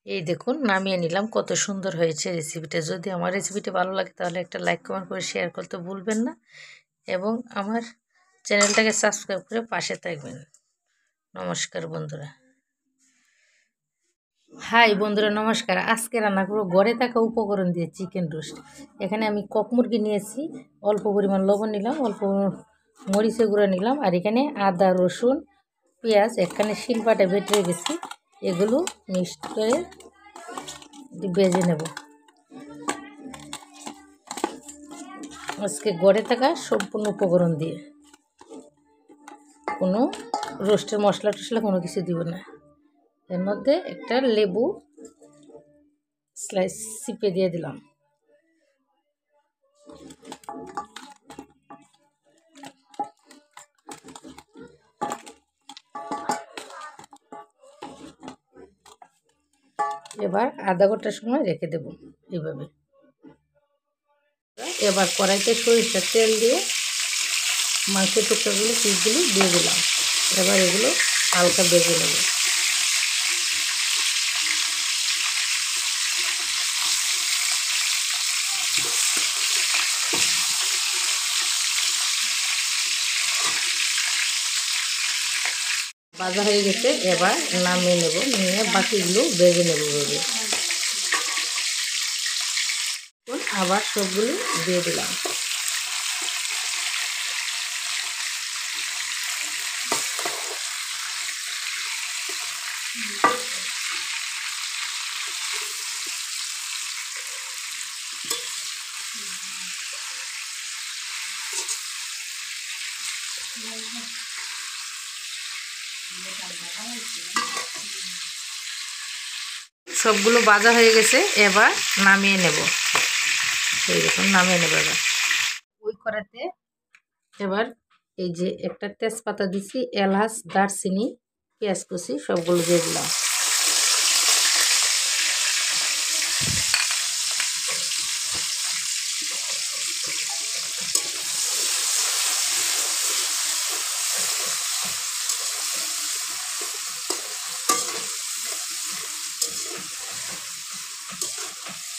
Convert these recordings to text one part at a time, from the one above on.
এই দেখুন নামিয়ে নিলাম, কত সুন্দর হয়েছে রেসিপিটা। যদি আমার রেসিপিটা ভালো লাগে তাহলে একটা লাইক কমেন্ট করে শেয়ার করতে ভুলবেন না, এবং আমার চ্যানেলটাকে সাবস্ক্রাইব করে পাশে থাকবেন। নমস্কার বন্ধুরা। হাই বন্ধুরা, নমস্কার। আজকে রান্না করবো ঘরে থাকা উপকরণ দিয়ে চিকেন রোস্ট। এখানে আমি কক মুরগি নিয়েছি, অল্প পরিমাণ লবণ নিলাম, অল্প মরিচের গুঁড়া নিলাম, আর এখানে আদা রসুন পেঁয়াজ এখানে শিলপাটা বেটে রেখেছি। এগুলো মিক্সড করে ভেজে নেব। আজকে ঘরে থাকা সম্পূর্ণ উপকরণ দিয়ে, কোনো রোস্টের মশলা টশলা কোনো কিছু দিব না। এর মধ্যে একটা লেবু স্লাইস চিপে দিয়ে দিলাম। এবার আধা ঘন্টার সময় রেখে দেব এইভাবে। এবার কড়াইতে সরিষার তেল দিয়ে মাংসের টুকরাগুলো পিসগুলো দিয়ে দিলাম। এবার এগুলো হালকা ভেজে নেব। ভাজা হয়ে গেছে, এবার নামিয়ে নেব, নিয়ে বাকিগুলো ভেজে নেব ভেজে। আবার সবগুলো দিয়ে দিলাম। সবগুলো ভাজা হয়ে গেছে, এবার নামিয়ে নেব। এই দেখুন নামিয়ে নেব। এবার ওই কড়াতে এবার এই যে একটা তেজপাতা দিছি, এলাচ, দারচিনি, পেঁয়াজ কুচি সবগুলো দিয়ে দিলাম।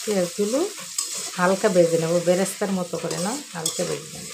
পেঁয়াজগুলো হালকা ভেজে নেব, বেরেস্তার মতো করে না, হালকা ভেজে নেব।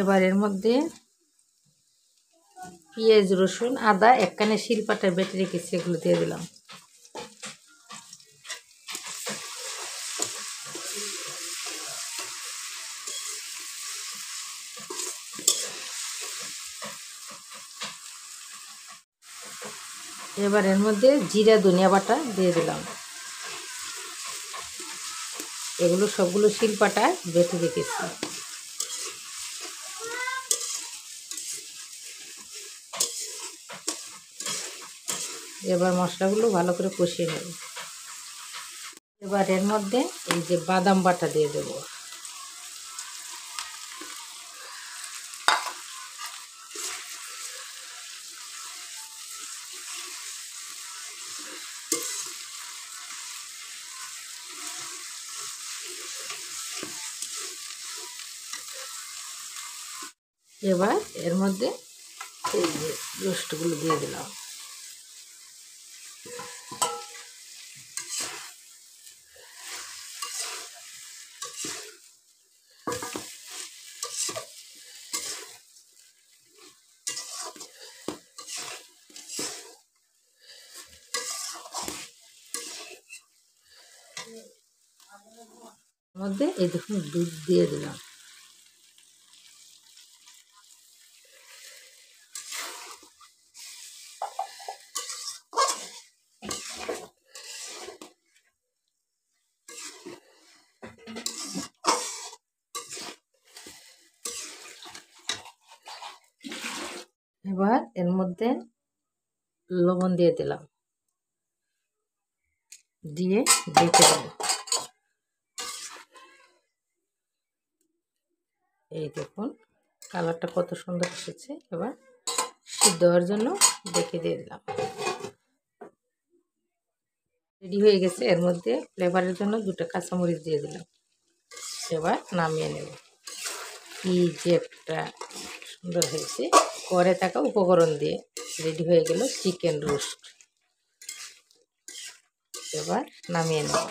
এবার এর মধ্যে পেঁয়াজ, রসুন, আদা একখানে শিলপাটায় বেটে রেখেছি, এগুলো দিয়ে দিলাম। এবার এর মধ্যে জিরা ধনিয়া বাটা দিয়ে দিলাম। এগুলো সবগুলো শিলপাটায় বেটে রেখেছি। এবার মশলাগুলো ভালো করে কষিয়ে নেব। এবার এর মধ্যে এই যে বাদাম বাটা দিয়ে দেব। এবার এর মধ্যে এই যে রোস্টগুলো দিয়ে দিলাম। মধ্যে এই দেখুন দুধ দিয়ে দিলাম। এবার এর মধ্যে লবণ দিয়ে দিলাম, দিয়ে ঢেকে দেব। এই দেখুন কালারটা কত সুন্দর এসেছে। এবার সিদ্ধ হওয়ার জন্য ঢেকে দিয়ে দিলাম। রেডি হয়ে গেছে। এর মধ্যে ফ্লেভারের জন্য 2টা কাঁচামরিচ দিয়ে দিলাম। এবার নামিয়ে নেব। কি যে একটা সুন্দর হয়েছে। ঘরে থাকা উপকরণ দিয়ে রেডি হয়ে গেল চিকেন রোস্ট। এবার নামিয়ে নেব।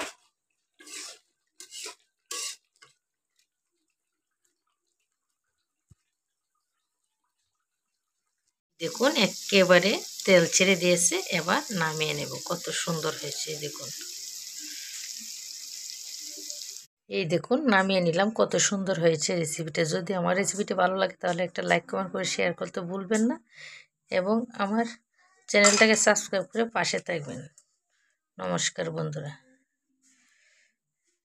দেখুন একেবারে তেল ছেড়ে দিয়েছে। এবার নামিয়ে নেব। কত সুন্দর হয়েছে দেখুন। এই দেখুন নামিয়ে নিলাম। কত সুন্দর হয়েছে রেসিপিটা। যদি আমার রেসিপিটা ভালো লাগে তাহলে একটা লাইক কমেন্ট করে শেয়ার করতে ভুলবেন না, এবং আমার চ্যানেলটাকে সাবস্ক্রাইব করে পাশে থাকবেন। নমস্কার বন্ধুরা।